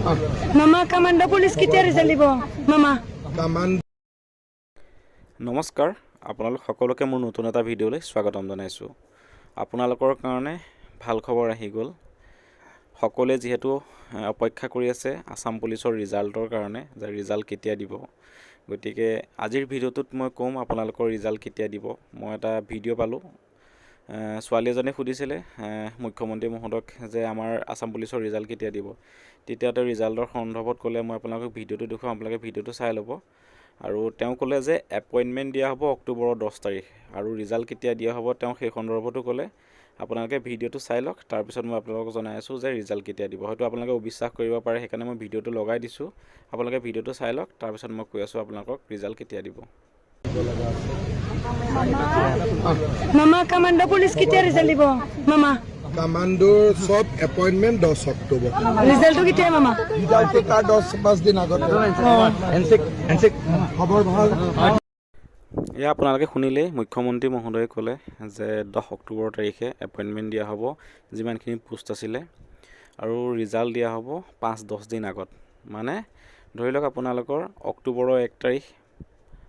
মামা commando police কেতিয়া result দিব মামা নমস্কাৰ আপোনালোক সকলোকে মোৰ নতুন এটা ভিডিঅ'লৈ স্বাগতম জনাইছোঁ। আপোনালোকৰ কাৰণে ভাল খবৰ আহি গ'ল। সকলোৱে যিহেতু অপেক্ষা কৰি আছে আসাম পুলিচৰ ৰিজাল্টৰ কাৰণে যে ৰিজাল্ট কেতিয়া দিব, গতিকে আজিৰ ভিডিঅ'টোত মই ক'ম আপোনালোকৰ ৰিজাল্ট কেতিয়া দিব। মই এটা ভিডিঅ' পালোঁ, ছোৱালী এজনে সুধিছিলে মুখ্যমন্ত্ৰী মহোদয়ক যে আমাৰ আসাম পুলিচৰ ৰিজাল্ট কেতিয়া দিব। তেতিয়া তেওঁ ৰিজাল্টৰ সন্দৰ্ভত ক'লে, মই আপোনালোকক ভিডিঅ'টো দেখুৱাম, আপোনালোকে ভিডিঅ'টো চাই ল'ব। আৰু তেওঁ ক'লে যে এপইণ্টমেণ্ট দিয়া হ'ব অক্টোবৰৰ 10 তাৰিখ, আৰু ৰিজাল্ট কেতিয়া দিয়া হ'ব তেওঁ সেই সন্দৰ্ভতো ক'লে। আপোনালোকে ভিডিঅ'টো চাই লওক, তাৰপিছত মই আপোনালোকক জনাই আছোঁ যে ৰিজাল্ট কেতিয়া দিব। হয়তো আপোনালোকে অবিশ্বাস কৰিব পাৰে, সেইকাৰণে মই ভিডিঅ'টো লগাই দিছোঁ। আপোনালোকে ভিডিঅ'টো চাই লওক, তাৰপিছত মই কৈ আছোঁ আপোনালোকক ৰিজাল্ট কেতিয়া দিব। মামা কামান্ডো পুলিচ কেতিয়া ৰিজাল্ট দিব মামা? কামান্ডোৰ সব এপইণ্টমেণ্ট 10 অক্টোবৰ। ৰিজাল্টটো কেতিয়া মামা? ৰিজাল্টটো তাৰ 10-5 দিন আগতে। খবৰ ভাল। এয়া আপোনালোকে শুনিলেই, মুখ্যমন্ত্ৰী মহোদয়ে ক'লে যে 10 অক্টোবৰ তাৰিখে এপইণ্টমেণ্ট দিয়া হ'ব যিমানখিনি পোষ্ট আছিলে, আৰু ৰিজাল্ট দিয়া হ'ব 5-10 দিন আগত। মানে ধৰি লওক আপোনালোকৰ অক্টোবৰৰ 1 তাৰিখ,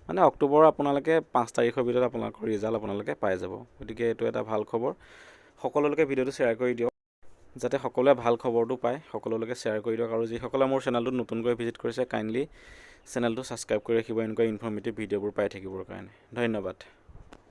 মানে অক্টোবৰৰ আপোনালোকে 5 তাৰিখৰ ভিতৰত আপোনালোকৰ ৰিজাল্ট আপোনালোকে পাই যাব। গতিকে এইটো এটা ভাল খবৰ। সকলোলৈকে ভিডিঅ'টো শ্বেয়াৰ কৰি দিয়ক, যাতে সকলোৱে ভাল খবৰটো পায়। সকলোলৈকে শ্বেয়াৰ কৰি দিয়ক, আৰু যিসকলে মোৰ চেনেলটোত নতুনকৈ ভিজিট কৰিছে কাইণ্ডলি চেনেলটো ছাবস্ক্ৰাইব কৰি ৰাখিব এনেকুৱা ইনফৰ্মেটিভ ভিডিঅ'বোৰ পাই থাকিবৰ কাৰণে। ধন্যবাদ।